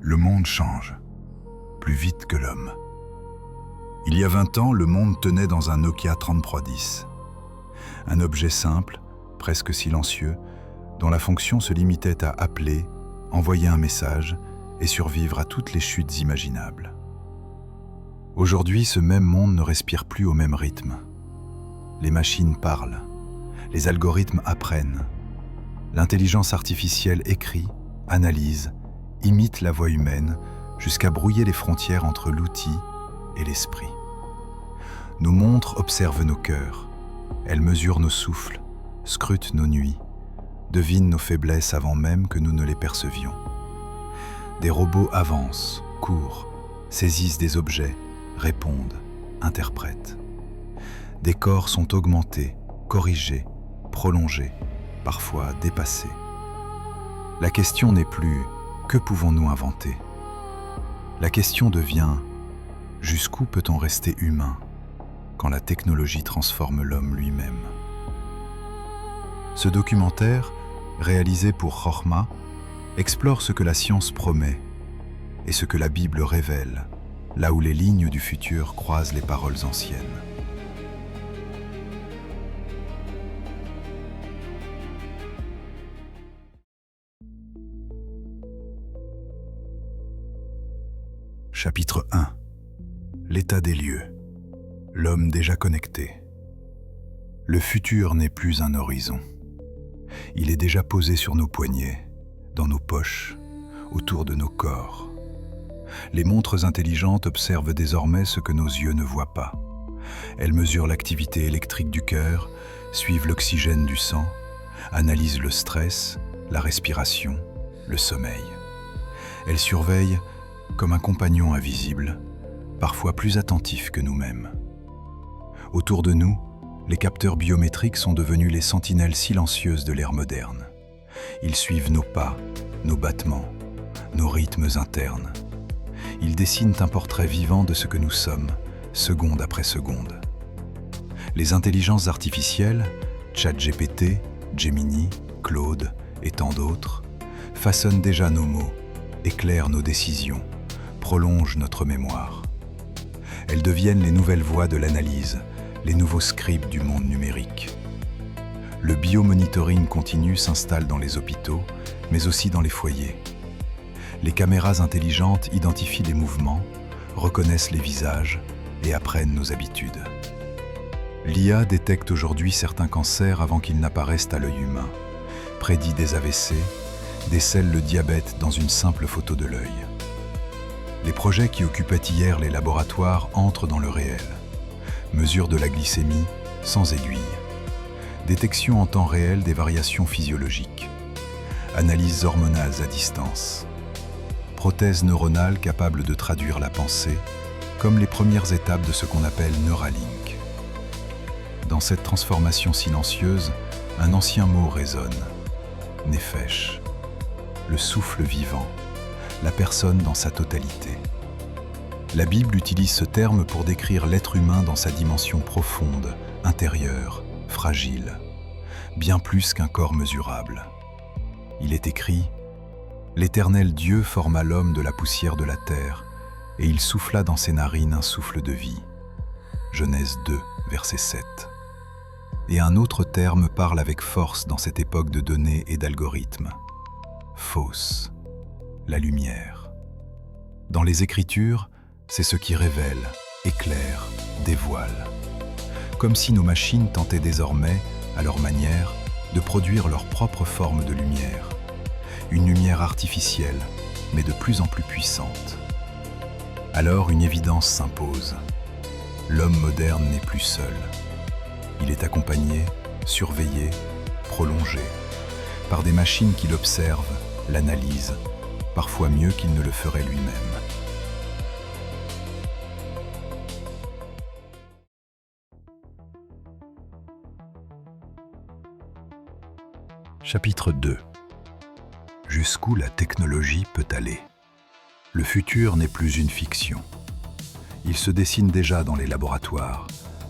Le monde change, plus vite que l'homme. Il y a 20 ans, le monde tenait dans un Nokia 3310. Un objet simple, presque silencieux, dont la fonction se limitait à appeler, envoyer un message et survivre à toutes les chutes imaginables. Aujourd'hui, ce même monde ne respire plus au même rythme. Les machines parlent, les algorithmes apprennent, l'intelligence artificielle écrit, analyse, imite la voix humaine jusqu'à brouiller les frontières entre l'outil et l'esprit. Nos montres observent nos cœurs, elles mesurent nos souffles, scrutent nos nuits, devinent nos faiblesses avant même que nous ne les percevions. Des robots avancent, courent, saisissent des objets, répondent, interprètent. Des corps sont augmentés, corrigés, prolongés, parfois dépassés. La question n'est plus « que pouvons-nous inventer ?» La question devient « jusqu'où peut-on rester humain quand la technologie transforme l'homme lui-même ?» Ce documentaire, réalisé pour Chokhmah, explore ce que la science promet et ce que la Bible révèle, là où les lignes du futur croisent les paroles anciennes. Chapitre 1. L'état des lieux. L'homme déjà connecté. Le futur n'est plus un horizon. Il est déjà posé sur nos poignets, dans nos poches, autour de nos corps. Les montres intelligentes observent désormais ce que nos yeux ne voient pas. Elles mesurent l'activité électrique du cœur, suivent l'oxygène du sang, analysent le stress, la respiration, le sommeil. Elles surveillent comme un compagnon invisible, parfois plus attentif que nous-mêmes. Autour de nous, les capteurs biométriques sont devenus les sentinelles silencieuses de l'ère moderne. Ils suivent nos pas, nos battements, nos rythmes internes. Ils dessinent un portrait vivant de ce que nous sommes, seconde après seconde. Les intelligences artificielles, ChatGPT, Gemini, Claude et tant d'autres, façonnent déjà nos mots, éclairent nos décisions, prolongent notre mémoire. Elles deviennent les nouvelles voies de l'analyse, les nouveaux scribes du monde numérique. Le biomonitoring continu s'installe dans les hôpitaux, mais aussi dans les foyers. Les caméras intelligentes identifient les mouvements, reconnaissent les visages et apprennent nos habitudes. L'IA détecte aujourd'hui certains cancers avant qu'ils n'apparaissent à l'œil humain, prédit des AVC, décèle le diabète dans une simple photo de l'œil. Les projets qui occupaient hier les laboratoires entrent dans le réel. Mesure de la glycémie sans aiguille. Détection en temps réel des variations physiologiques. Analyses hormonales à distance. Prothèses neuronales capables de traduire la pensée, comme les premières étapes de ce qu'on appelle Neuralink. Dans cette transformation silencieuse, un ancien mot résonne. Nefesh, le souffle vivant, la personne dans sa totalité. La Bible utilise ce terme pour décrire l'être humain dans sa dimension profonde, intérieure, fragile, bien plus qu'un corps mesurable. Il est écrit « L'Éternel Dieu forma l'homme de la poussière de la terre, et il souffla dans ses narines un souffle de vie. » Genèse 2, verset 7. Et un autre terme parle avec force dans cette époque de données et d'algorithmes. Phos, la lumière. Dans les Écritures, c'est ce qui révèle, éclaire, dévoile. Comme si nos machines tentaient désormais, à leur manière, de produire leur propre forme de lumière. Une lumière artificielle, mais de plus en plus puissante. Alors une évidence s'impose. L'homme moderne n'est plus seul. Il est accompagné, surveillé, prolongé, par des machines qui l'observent, l'analysent, parfois mieux qu'il ne le ferait lui-même. Chapitre 2. Jusqu'où la technologie peut aller. Le futur n'est plus une fiction. Il se dessine déjà dans les laboratoires,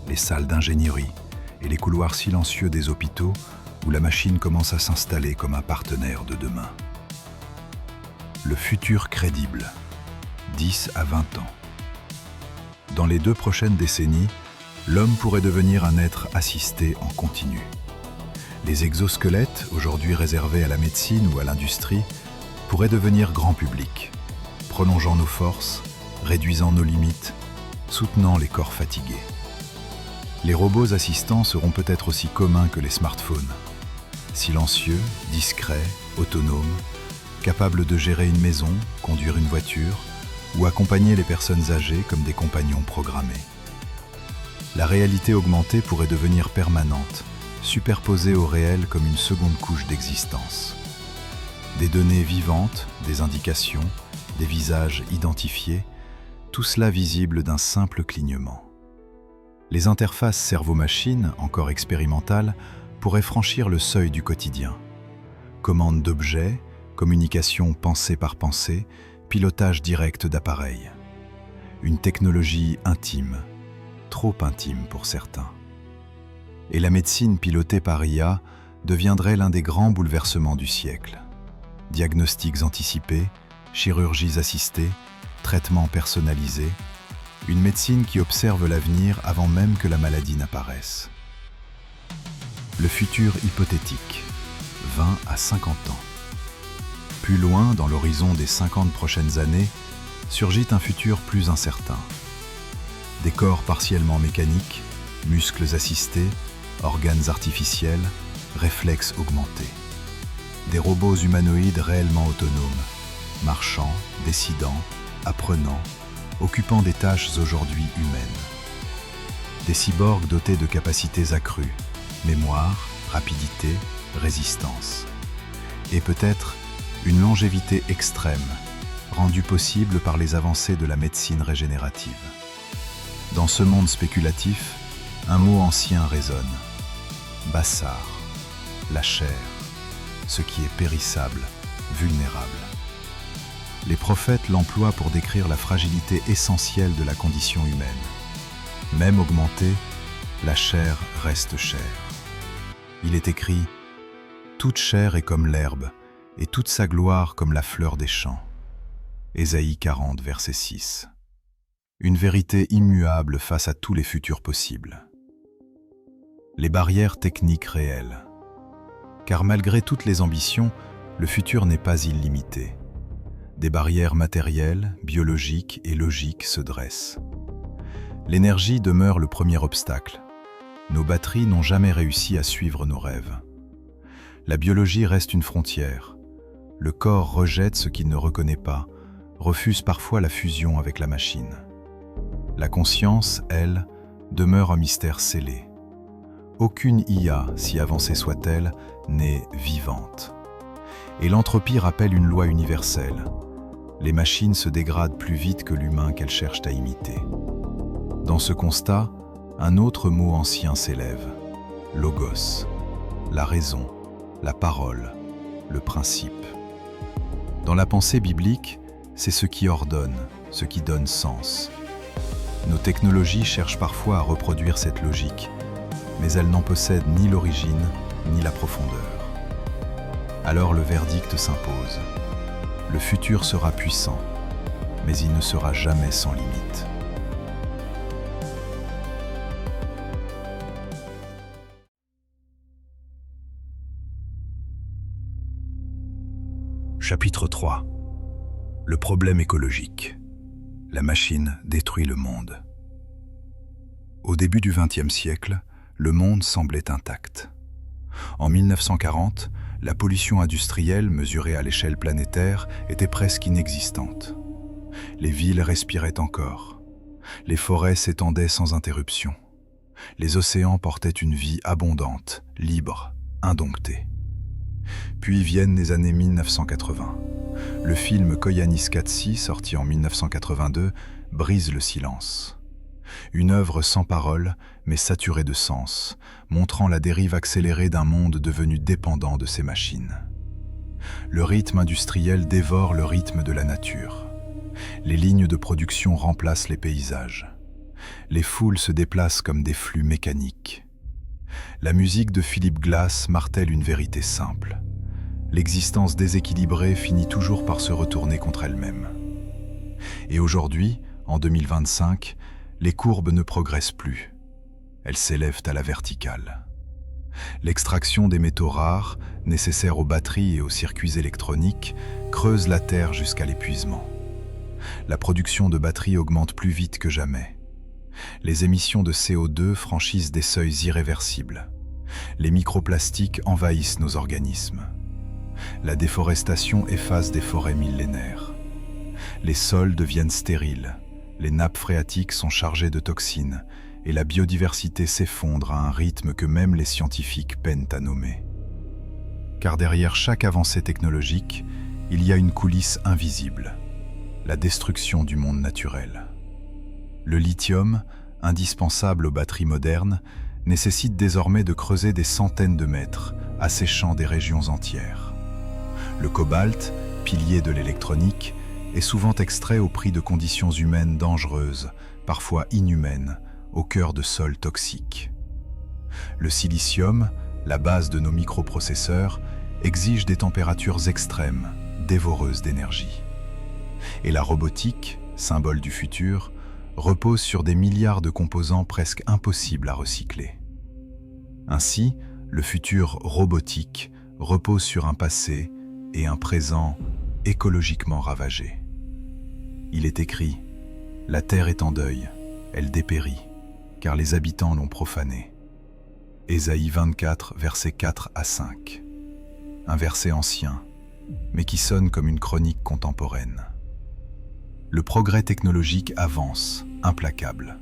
les salles d'ingénierie et les couloirs silencieux des hôpitaux où la machine commence à s'installer comme un partenaire de demain. Le futur crédible, 10 à 20 ans. Dans les 2 prochaines décennies, l'homme pourrait devenir un être assisté en continu. Les exosquelettes, aujourd'hui réservés à la médecine ou à l'industrie, pourraient devenir grand public, prolongeant nos forces, réduisant nos limites, soutenant les corps fatigués. Les robots assistants seront peut-être aussi communs que les smartphones. Silencieux, discrets, autonomes, capables de gérer une maison, conduire une voiture ou accompagner les personnes âgées comme des compagnons programmés. La réalité augmentée pourrait devenir permanente, superposée au réel comme une seconde couche d'existence. Des données vivantes, des indications, des visages identifiés, tout cela visible d'un simple clignement. Les interfaces cerveau-machine, encore expérimentales, pourraient franchir le seuil du quotidien. Commande d'objets, communication pensée par pensée, pilotage direct d'appareils. Une technologie intime, trop intime pour certains. Et la médecine pilotée par IA deviendrait l'un des grands bouleversements du siècle. Diagnostics anticipés, chirurgies assistées, traitements personnalisés, une médecine qui observe l'avenir avant même que la maladie n'apparaisse. Le futur hypothétique, 20 à 50 ans. Plus loin, dans l'horizon des 50 prochaines années, surgit un futur plus incertain. Des corps partiellement mécaniques, muscles assistés, organes artificiels, réflexes augmentés. Des robots humanoïdes réellement autonomes, marchant, décidant, apprenant, occupant des tâches aujourd'hui humaines. Des cyborgs dotés de capacités accrues, mémoire, rapidité, résistance. Et peut-être une longévité extrême, rendue possible par les avancées de la médecine régénérative. Dans ce monde spéculatif, un mot ancien résonne. Bassar, la chair, ce qui est périssable, vulnérable. Les prophètes l'emploient pour décrire la fragilité essentielle de la condition humaine. Même augmentée, la chair reste chair. Il est écrit « Toute chair est comme l'herbe, et toute sa gloire comme la fleur des champs ». Ésaïe 40, verset 6. Une vérité immuable face à tous les futurs possibles. Les barrières techniques réelles. Car malgré toutes les ambitions, le futur n'est pas illimité. Des barrières matérielles, biologiques et logiques se dressent. L'énergie demeure le premier obstacle. Nos batteries n'ont jamais réussi à suivre nos rêves. La biologie reste une frontière. Le corps rejette ce qu'il ne reconnaît pas, refuse parfois la fusion avec la machine. La conscience, elle, demeure un mystère scellé. Aucune IA, si avancée soit-elle, n'est vivante. Et l'entropie rappelle une loi universelle. Les machines se dégradent plus vite que l'humain qu'elles cherchent à imiter. Dans ce constat, un autre mot ancien s'élève. Logos, la raison, la parole, le principe. Dans la pensée biblique, c'est ce qui ordonne, ce qui donne sens. Nos technologies cherchent parfois à reproduire cette logique, mais elles n'en possèdent ni l'origine, ni la profondeur. Alors le verdict s'impose. Le futur sera puissant, mais il ne sera jamais sans limite. Chapitre 3. Le problème écologique. La machine détruit le monde. Au début du XXe siècle, le monde semblait intact. En 1940, la pollution industrielle, mesurée à l'échelle planétaire, était presque inexistante. Les villes respiraient encore. Les forêts s'étendaient sans interruption. Les océans portaient une vie abondante, libre, indomptée. Puis viennent les années 1980. Le film Koyaanisqatsi, sorti en 1982, brise le silence. Une œuvre sans parole, mais saturée de sens, montrant la dérive accélérée d'un monde devenu dépendant de ces machines. Le rythme industriel dévore le rythme de la nature. Les lignes de production remplacent les paysages. Les foules se déplacent comme des flux mécaniques. La musique de Philip Glass martèle une vérité simple. l'existence déséquilibrée finit toujours par se retourner contre elle-même. Et aujourd'hui, en 2025, les courbes ne progressent plus. Elles s'élèvent à la verticale. L'extraction des métaux rares, nécessaires aux batteries et aux circuits électroniques, creuse la Terre jusqu'à l'épuisement. La production de batteries augmente plus vite que jamais. Les émissions de CO2 franchissent des seuils irréversibles. Les microplastiques envahissent nos organismes. La déforestation efface des forêts millénaires. Les sols deviennent stériles. Les nappes phréatiques sont chargées de toxines et la biodiversité s'effondre à un rythme que même les scientifiques peinent à nommer. Car derrière chaque avancée technologique, il y a une coulisse invisible, la destruction du monde naturel. Le lithium, indispensable aux batteries modernes, nécessite désormais de creuser des centaines de mètres, asséchant des régions entières. Le cobalt, pilier de l'électronique, est souvent extrait au prix de conditions humaines dangereuses, parfois inhumaines, au cœur de sols toxiques. Le silicium, la base de nos microprocesseurs, exige des températures extrêmes, dévoreuses d'énergie. Et la robotique, symbole du futur, repose sur des milliards de composants presque impossibles à recycler. Ainsi, le futur robotique repose sur un passé et un présent écologiquement ravagés. Il est écrit « La terre est en deuil, elle dépérit, car les habitants l'ont profanée ». Ésaïe 24, versets 4 à 5. Un verset ancien, mais qui sonne comme une chronique contemporaine. Le progrès technologique avance, implacable.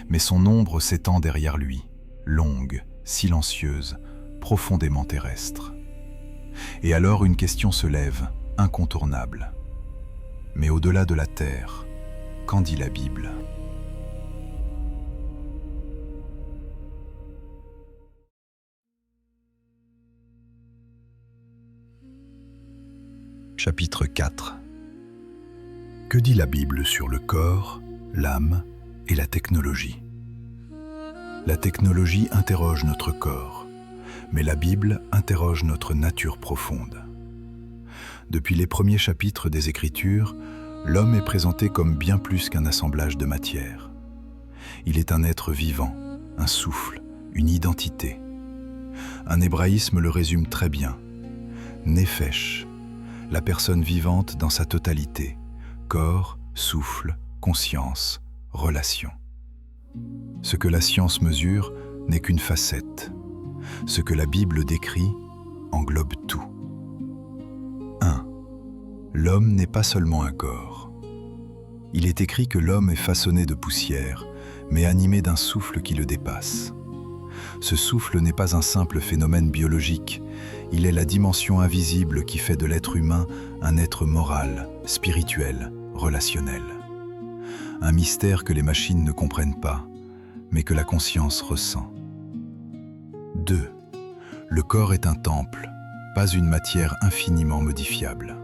Mais son ombre s'étend derrière lui, longue, silencieuse, profondément terrestre. Et alors une question se lève, incontournable. Mais au-delà de la terre, qu'en dit la Bible ? Chapitre 4. Que dit la Bible sur le corps, l'âme et la technologie ? La technologie interroge notre corps, mais la Bible interroge notre nature profonde. Depuis les premiers chapitres des Écritures, l'homme est présenté comme bien plus qu'un assemblage de matière. Il est un être vivant, un souffle, une identité. Un hébraïsme le résume très bien. Nefesh, la personne vivante dans sa totalité, corps, souffle, conscience, relation. Ce que la science mesure n'est qu'une facette. Ce que la Bible décrit englobe tout. 1. L'homme n'est pas seulement un corps. Il est écrit que l'homme est façonné de poussière, mais animé d'un souffle qui le dépasse. Ce souffle n'est pas un simple phénomène biologique, il est la dimension invisible qui fait de l'être humain un être moral, spirituel, relationnel. Un mystère que les machines ne comprennent pas, mais que la conscience ressent. 2. Le corps est un temple, pas une matière infiniment modifiable.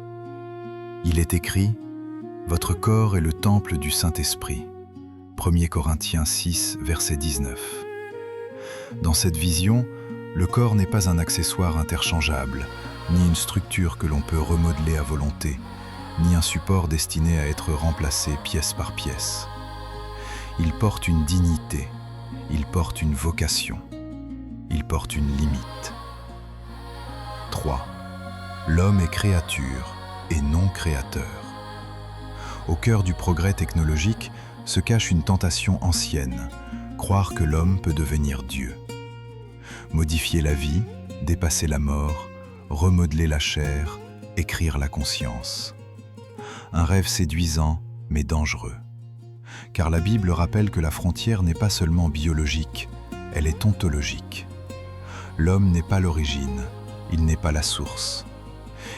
Il est écrit « Votre corps est le temple du Saint-Esprit » 1 Corinthiens 6, verset 19. Dans cette vision, le corps n'est pas un accessoire interchangeable, ni une structure que l'on peut remodeler à volonté, ni un support destiné à être remplacé pièce par pièce. Il porte une dignité, il porte une vocation, il porte une limite. 3. L'homme est créature et non créateur. Au cœur du progrès technologique se cache une tentation ancienne, croire que l'homme peut devenir Dieu. Modifier la vie, dépasser la mort, remodeler la chair, écrire la conscience. Un rêve séduisant, mais dangereux. Car la Bible rappelle que la frontière n'est pas seulement biologique, elle est ontologique. L'homme n'est pas l'origine, il n'est pas la source.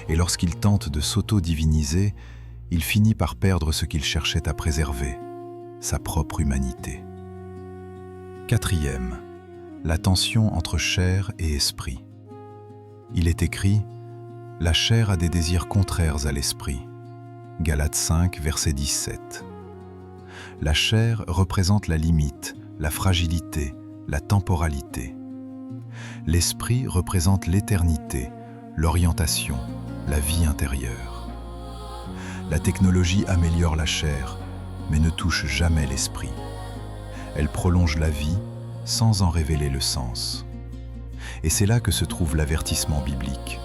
Et lorsqu'il tente de s'auto-diviniser, il finit par perdre ce qu'il cherchait à préserver, sa propre humanité. 4. La tension entre chair et esprit. Il est écrit « La chair a des désirs contraires à l'esprit » Galates 5, verset 17. La chair représente la limite, la fragilité, la temporalité. L'esprit représente l'éternité, l'orientation, la vie intérieure. La technologie améliore la chair, mais ne touche jamais l'esprit. Elle prolonge la vie sans en révéler le sens. Et c'est là que se trouve l'avertissement biblique.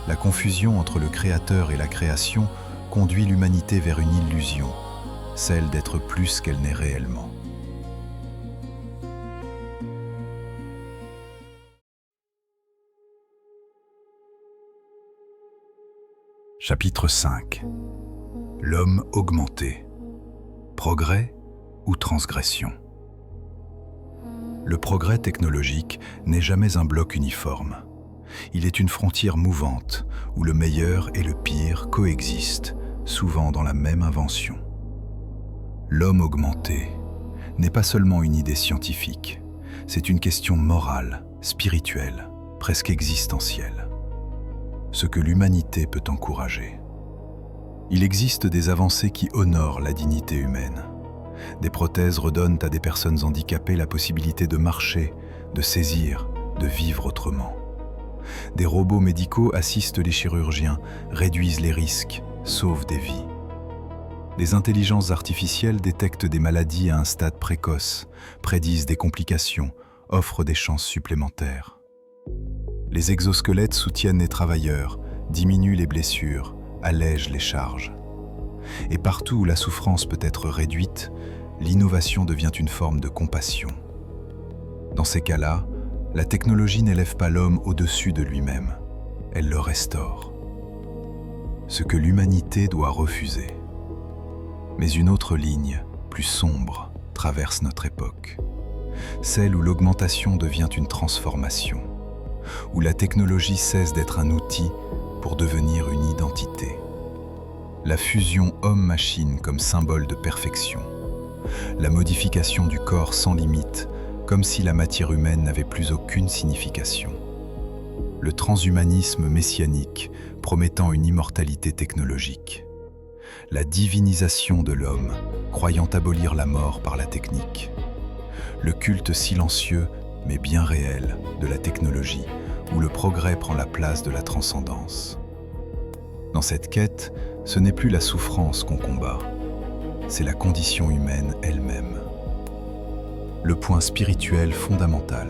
La confusion entre le Créateur et la création conduit l'humanité vers une illusion, celle d'être plus qu'elle n'est réellement. Chapitre 5. L'homme augmenté. Progrès ou transgression? Le progrès technologique n'est jamais un bloc uniforme. Il est une frontière mouvante où le meilleur et le pire coexistent, souvent dans la même invention. L'homme augmenté n'est pas seulement une idée scientifique, c'est une question morale, spirituelle, presque existentielle. Ce que l'humanité peut encourager. Il existe des avancées qui honorent la dignité humaine. Des prothèses redonnent à des personnes handicapées la possibilité de marcher, de saisir, de vivre autrement. Des robots médicaux assistent les chirurgiens, réduisent les risques, sauvent des vies. Des intelligences artificielles détectent des maladies à un stade précoce, prédisent des complications, offrent des chances supplémentaires. Les exosquelettes soutiennent les travailleurs, diminuent les blessures, allègent les charges. Et partout où la souffrance peut être réduite, l'innovation devient une forme de compassion. Dans ces cas-là, la technologie n'élève pas l'homme au-dessus de lui-même, elle le restaure. Ce que l'humanité doit refuser. Mais une autre ligne, plus sombre, traverse notre époque. Celle où l'augmentation devient une transformation, où la technologie cesse d'être un outil pour devenir une identité. La fusion homme-machine comme symbole de perfection. La modification du corps sans limite, comme si la matière humaine n'avait plus aucune signification. Le transhumanisme messianique promettant une immortalité technologique. La divinisation de l'homme, croyant abolir la mort par la technique. Le culte silencieux, mais bien réel, de la technologie, où le progrès prend la place de la transcendance. Dans cette quête, ce n'est plus la souffrance qu'on combat, c'est la condition humaine elle-même. Le point spirituel fondamental.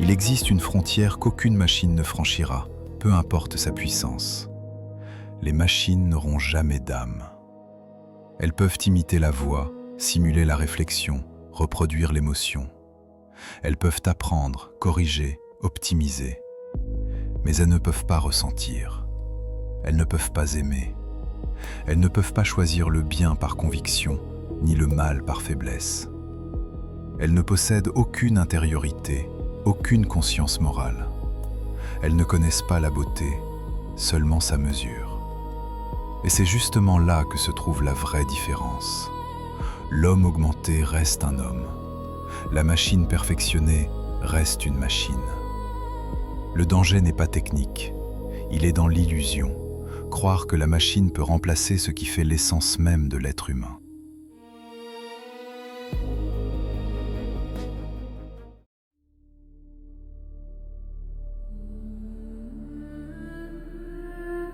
Il existe une frontière qu'aucune machine ne franchira, peu importe sa puissance. Les machines n'auront jamais d'âme. Elles peuvent imiter la voix, simuler la réflexion, reproduire l'émotion. Elles peuvent apprendre, corriger, optimiser. Mais elles ne peuvent pas ressentir. Elles ne peuvent pas aimer. Elles ne peuvent pas choisir le bien par conviction, ni le mal par faiblesse. Elles ne possèdent aucune intériorité, aucune conscience morale. Elles ne connaissent pas la beauté, seulement sa mesure. Et c'est justement là que se trouve la vraie différence. L'homme augmenté reste un homme. La machine perfectionnée reste une machine. Le danger n'est pas technique, il est dans l'illusion. Croire que la machine peut remplacer ce qui fait l'essence même de l'être humain.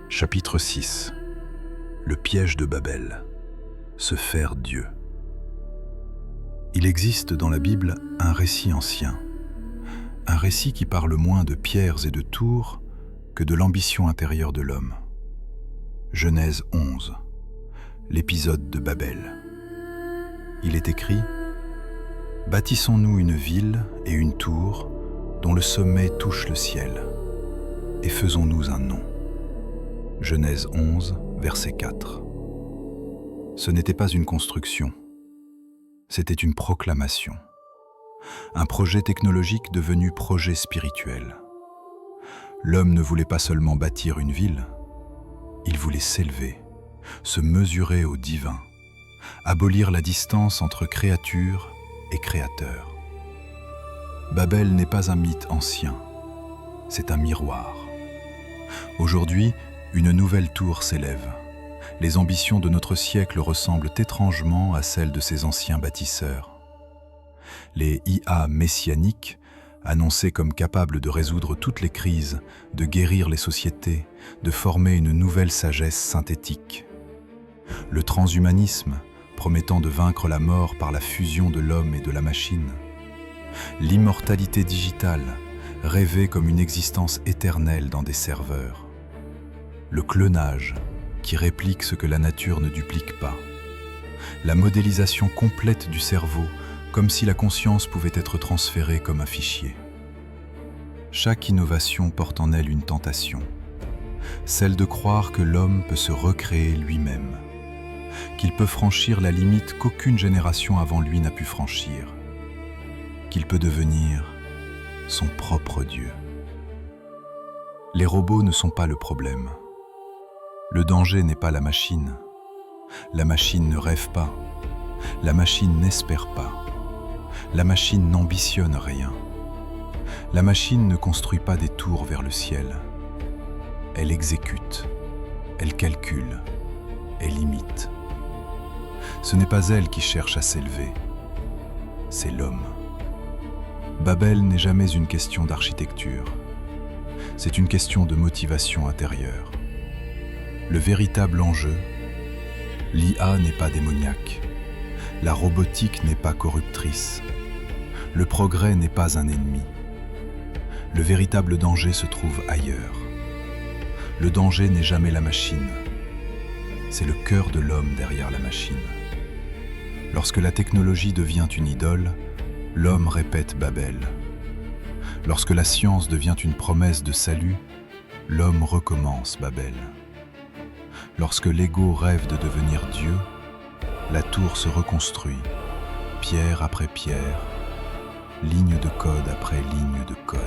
Chapitre 6. Le piège de Babel. Se faire Dieu. Il existe dans la Bible un récit ancien. Un récit qui parle moins de pierres et de tours que de l'ambition intérieure de l'homme. Genèse 11, l'épisode de Babel. Il est écrit « Bâtissons-nous une ville et une tour dont le sommet touche le ciel, et faisons-nous un nom. » Genèse 11, verset 4. Ce n'était pas une construction, c'était une proclamation. Un projet technologique devenu projet spirituel. L'homme ne voulait pas seulement bâtir une ville, il voulait s'élever, se mesurer au divin, abolir la distance entre créature et créateur. Babel n'est pas un mythe ancien, c'est un miroir. Aujourd'hui, une nouvelle tour s'élève. Les ambitions de notre siècle ressemblent étrangement à celles de ces anciens bâtisseurs. Les IA messianiques annoncé comme capable de résoudre toutes les crises, de guérir les sociétés, de former une nouvelle sagesse synthétique. Le transhumanisme, promettant de vaincre la mort par la fusion de l'homme et de la machine. L'immortalité digitale, rêvée comme une existence éternelle dans des serveurs. Le clonage, qui réplique ce que la nature ne duplique pas. La modélisation complète du cerveau, comme si la conscience pouvait être transférée comme un fichier. Chaque innovation porte en elle une tentation, celle de croire que l'homme peut se recréer lui-même, qu'il peut franchir la limite qu'aucune génération avant lui n'a pu franchir, qu'il peut devenir son propre Dieu. Les robots ne sont pas le problème. Le danger n'est pas la machine. La machine ne rêve pas. La machine n'espère pas. La machine n'ambitionne rien. La machine ne construit pas des tours vers le ciel. Elle exécute, elle calcule, elle imite. Ce n'est pas elle qui cherche à s'élever, c'est l'homme. Babel n'est jamais une question d'architecture, c'est une question de motivation intérieure. Le véritable enjeu, l'IA n'est pas démoniaque, la robotique n'est pas corruptrice, le progrès n'est pas un ennemi. Le véritable danger se trouve ailleurs. Le danger n'est jamais la machine, c'est le cœur de l'homme derrière la machine. Lorsque la technologie devient une idole, l'homme répète Babel. Lorsque la science devient une promesse de salut, l'homme recommence Babel. Lorsque l'ego rêve de devenir Dieu, la tour se reconstruit, pierre après pierre, ligne de code après ligne de code.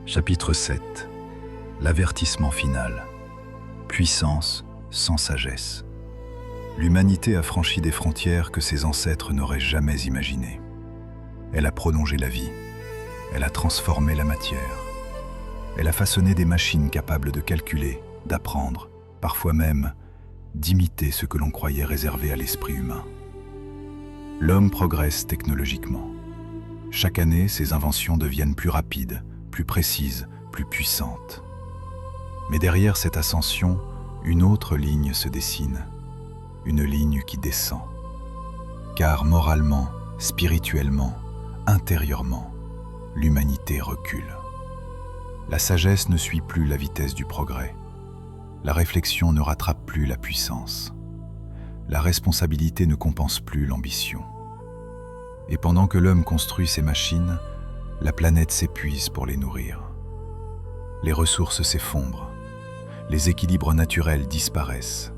Chapitre 7. L'avertissement final. Puissance sans sagesse. L'humanité a franchi des frontières que ses ancêtres n'auraient jamais imaginées. Elle a prolongé la vie. Elle a transformé la matière. Elle a façonné des machines capables de calculer, d'apprendre, parfois même d'imiter ce que l'on croyait réservé à l'esprit humain. L'homme progresse technologiquement. Chaque année, ses inventions deviennent plus rapides, plus précises, plus puissantes. Mais derrière cette ascension, une autre ligne se dessine, une ligne qui descend. Car moralement, spirituellement, intérieurement, l'humanité recule. La sagesse ne suit plus la vitesse du progrès. La réflexion ne rattrape plus la puissance. La responsabilité ne compense plus l'ambition. Et pendant que l'homme construit ses machines, la planète s'épuise pour les nourrir. Les ressources s'effondrent. Les équilibres naturels disparaissent.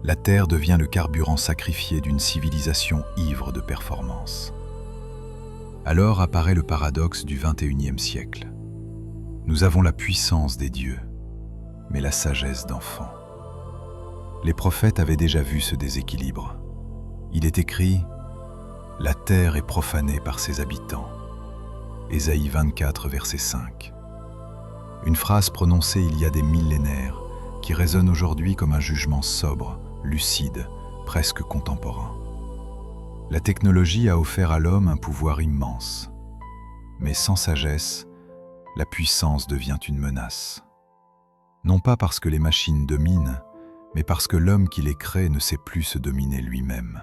La Terre devient le carburant sacrifié d'une civilisation ivre de performance. Alors apparaît le paradoxe du XXIe siècle. Nous avons la puissance des dieux, mais la sagesse d'enfants. Les prophètes avaient déjà vu ce déséquilibre. Il est écrit « La terre est profanée par ses habitants ». Ésaïe 24, verset 5. Une phrase prononcée il y a des millénaires, qui résonne aujourd'hui comme un jugement sobre, lucide, presque contemporain. La technologie a offert à l'homme un pouvoir immense. Mais sans sagesse, la puissance devient une menace. Non pas parce que les machines dominent, mais parce que l'homme qui les crée ne sait plus se dominer lui-même.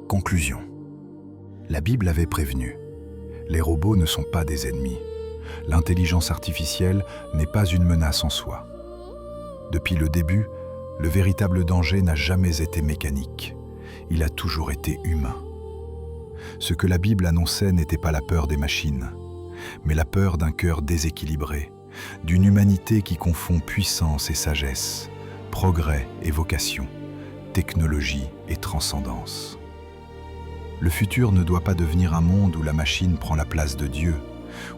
Conclusion. La Bible avait prévenu. Les robots ne sont pas des ennemis. L'intelligence artificielle n'est pas une menace en soi. Depuis le début, le véritable danger n'a jamais été mécanique. Il a toujours été humain. Ce que la Bible annonçait n'était pas la peur des machines, mais la peur d'un cœur déséquilibré, d'une humanité qui confond puissance et sagesse, progrès et vocation, technologie et transcendance. Le futur ne doit pas devenir un monde où la machine prend la place de Dieu,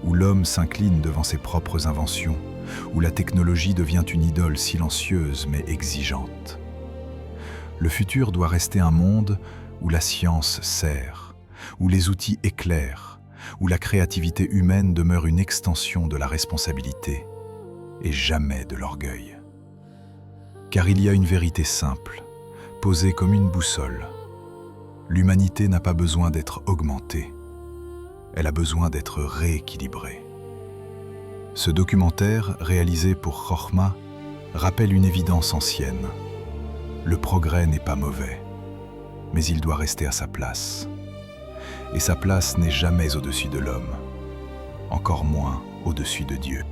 où l'homme s'incline devant ses propres inventions, où la technologie devient une idole silencieuse mais exigeante. Le futur doit rester un monde où la science sert, où les outils éclairent, où la créativité humaine demeure une extension de la responsabilité et jamais de l'orgueil. Car il y a une vérité simple, posée comme une boussole. L'humanité n'a pas besoin d'être augmentée, elle a besoin d'être rééquilibrée. Ce documentaire, réalisé pour Chokhmah, rappelle une évidence ancienne. Le progrès n'est pas mauvais, mais il doit rester à sa place. Et sa place n'est jamais au-dessus de l'homme, encore moins au-dessus de Dieu.